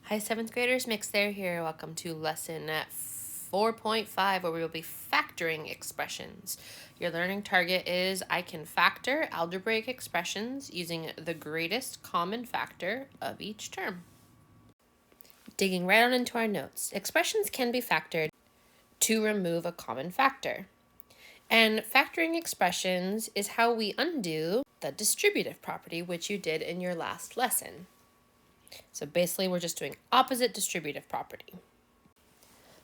Hi, 7th graders, Mix there here. Welcome to lesson 4.5, where we will be factoring expressions. Your learning target is I can factor algebraic expressions using the greatest common factor of each term. Digging right on into our notes, expressions can be factored to remove a common factor. And factoring expressions is how we undo the distributive property, which you did in your last lesson. So basically, we're just doing opposite distributive property.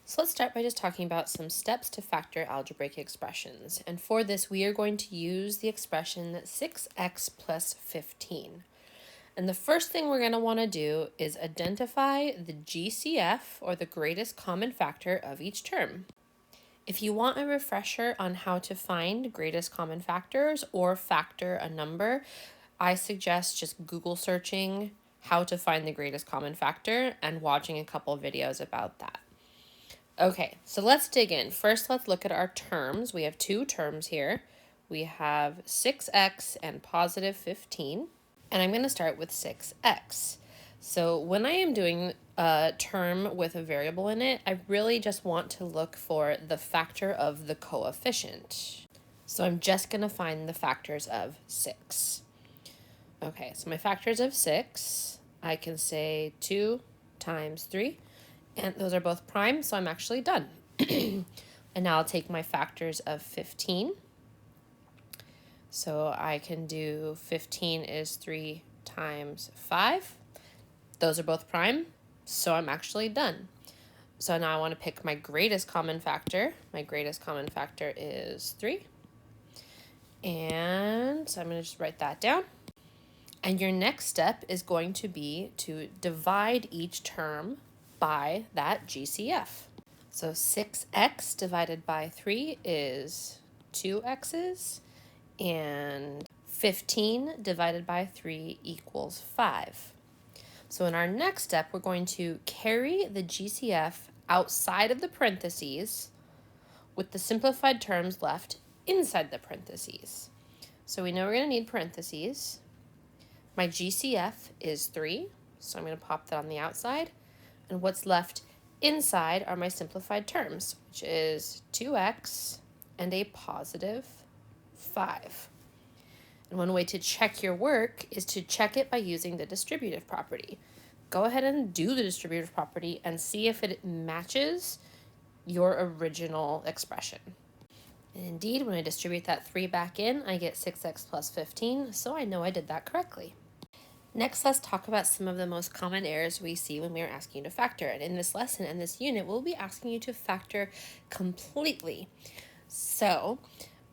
So let's start by just talking about some steps to factor algebraic expressions. And for this, we are going to use the expression 6x plus 15. And the first thing we're going to want to do is identify the GCF, or the greatest common factor of each term. If you want a refresher on how to find greatest common factors or factor a number, I suggest just Google searching how to find the greatest common factor and watching a couple of videos about that. Okay, so let's dig in. First, let's look at our terms. We have two terms here. We have 6x and positive 15, and I'm going to start with 6x. So when I am doing a term with a variable in it, I really just want to look for the factor of the coefficient. So I'm just going to find the factors of 6. Okay, so my factors of 6, I can say 2 times 3, and those are both prime, so I'm actually done. And now I'll take my factors of 15. So I can do 15 is 3 times 5. Those are both prime, so I'm actually done. So now I want to pick my greatest common factor. My greatest common factor is 3. And so I'm going to just write that down. And your next step is going to be to divide each term by that GCF. So 6x divided by 3 is 2 x's, and 15 divided by 3 equals 5. So in our next step, we're going to carry the GCF outside of the parentheses with the simplified terms left inside the parentheses. So we know we're going to need parentheses. My GCF is 3, so I'm going to pop that on the outside. And what's left inside are my simplified terms, which is 2x and a positive 5. And one way to check your work is to check it by using the distributive property. Go ahead and do the distributive property and see if it matches your original expression. And indeed, when I distribute that 3 back in, I get 6x plus 15, so I know I did that correctly. Next, let's talk about some of the most common errors we see when we are asking you to factor. And in this lesson and this unit, we'll be asking you to factor completely. So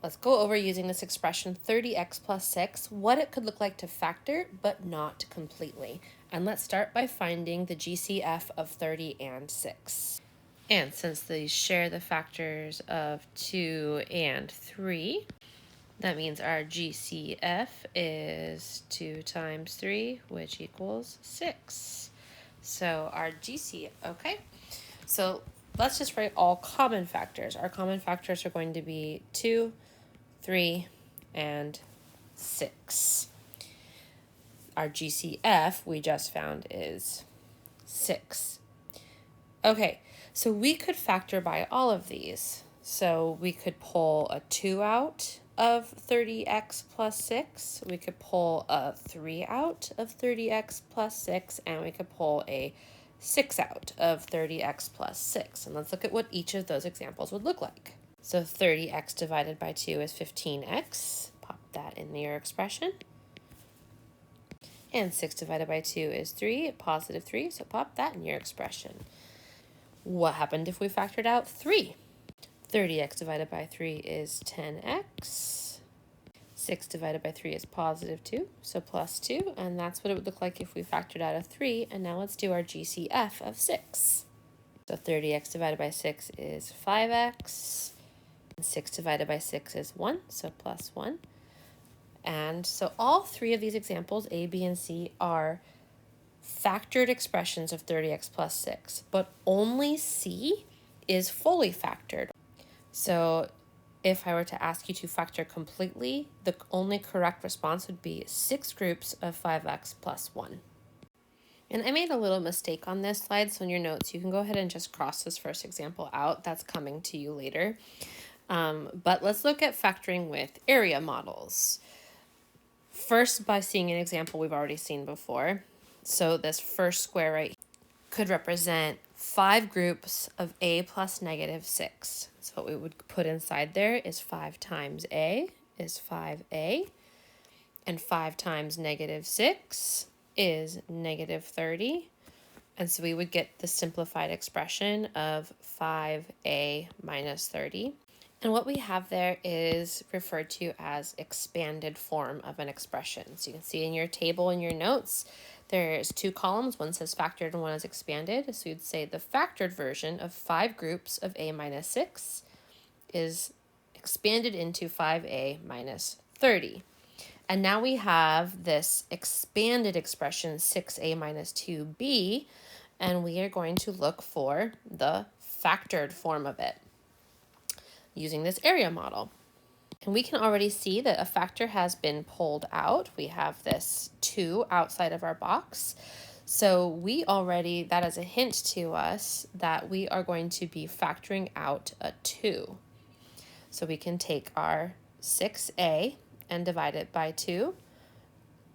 let's go over using this expression 30x plus 6, what it could look like to factor, but not completely. And let's start by finding the GCF of 30 and 6. And since these share the factors of 2 and 3, that means our GCF is 2 times 3, which equals 6. So our GCF, okay? So let's just write all common factors. Our common factors are going to be 2, 3, and 6. Our GCF we just found is 6. Okay, so we could factor by all of these. So we could pull a 2 out of 30x plus 6. We could pull a 3 out of 30x plus 6. And we could pull a 6 out of 30x plus 6. And let's look at what each of those examples would look like. So 30x divided by 2 is 15x. Pop that in your expression. And 6 divided by 2 is 3, positive 3. So pop that in your expression. What happened if we factored out 3? 30x divided by 3 is 10x. 6 divided by 3 is positive 2, so plus 2. And that's what it would look like if we factored out a 3. And now let's do our GCF of 6. So 30x divided by 6 is 5x. 6 divided by 6 is 1, so plus 1. And so all three of these examples, A, B, and C, are factored expressions of 30x plus 6, but only C is fully factored. So if I were to ask you to factor completely, the only correct response would be 6 groups of 5x plus 1. And I made a little mistake on this slide, so in your notes, you can go ahead and just cross this first example out. That's coming to you later. But let's look at factoring with area models. First, by seeing an example we've already seen before. So this first square right here could represent 5 groups of a plus negative 6. So what we would put inside there is 5 times a is 5a, and 5 times negative 6 is negative 30. And so we would get the simplified expression of 5a minus 30. And what we have there is referred to as expanded form of an expression. So you can see in your table in your notes, there's 2 columns. One says factored and one is expanded. So you'd say the factored version of 5 groups of a minus 6 is expanded into 5a minus 30. And now we have this expanded expression 6a minus 2b, and we are going to look for the factored form of it using this area model. And we can already see that a factor has been pulled out. We have this 2 outside of our box. So that is a hint to us that we are going to be factoring out a 2. So we can take our 6a and divide it by 2.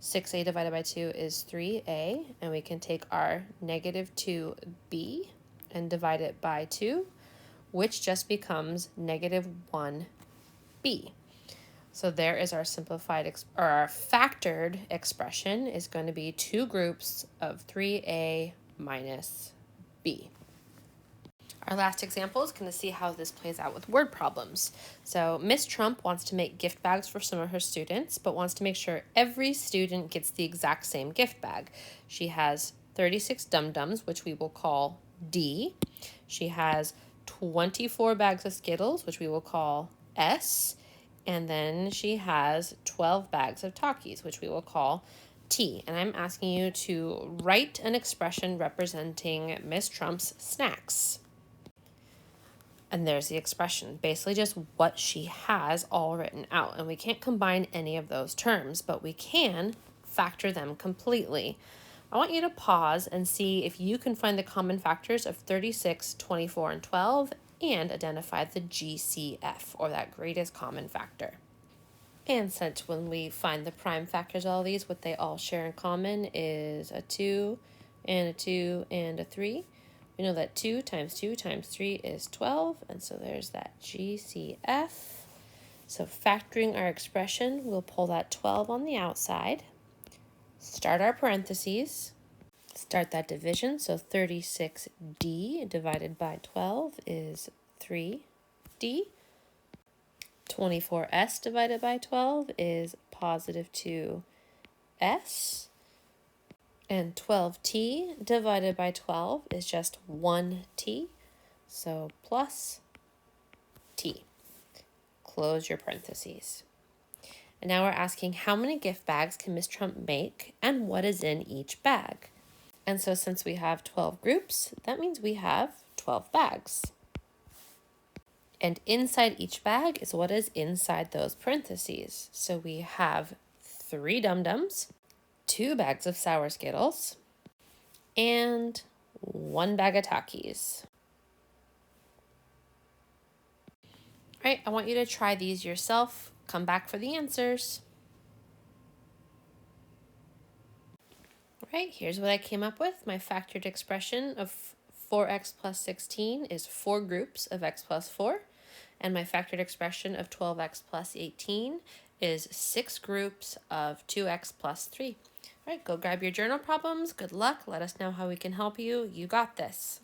6a divided by 2 is 3a, and we can take our negative 2b and divide it by 2, which just becomes negative 1b. So there is our our factored expression is going to be 2 groups of 3a minus b. Our last example is going to see how this plays out with word problems. So Miss Trump wants to make gift bags for some of her students, but wants to make sure every student gets the exact same gift bag. She has 36 dum-dums, which we will call D. She has 24 bags of Skittles, which we will call S. And then she has 12 bags of Takis, which we will call T. And I'm asking you to write an expression representing Miss Trump's snacks. And there's the expression, basically just what she has all written out. And we can't combine any of those terms, but we can factor them completely. I want you to pause and see if you can find the common factors of 36, 24, and 12 and identify the GCF, or that greatest common factor. And since when we find the prime factors of all these, what they all share in common is a 2 and a 2 and a 3. We know that 2 times 2 times 3 is 12, and so there's that GCF. So factoring our expression, we'll pull that 12 on the outside, start our parentheses, start that division, so 36D divided by 12 is 3D. 24S divided by 12 is positive 2S. And 12t divided by 12 is just 1t, so plus t. Close your parentheses. And now we're asking how many gift bags can Miss Trump make and what is in each bag? And so since we have 12 groups, that means we have 12 bags. And inside each bag is what is inside those parentheses. So we have 3 dum-dums, 2 bags of sour Skittles, and 1 bag of Takis. All right, I want you to try these yourself. Come back for the answers. All right, here's what I came up with. My factored expression of 4x plus 16 is 4 groups of x plus 4. And my factored expression of 12x plus 18 is 6 groups of 2x plus 3. All right, go grab your journal problems. Good luck. Let us know how we can help you. You got this.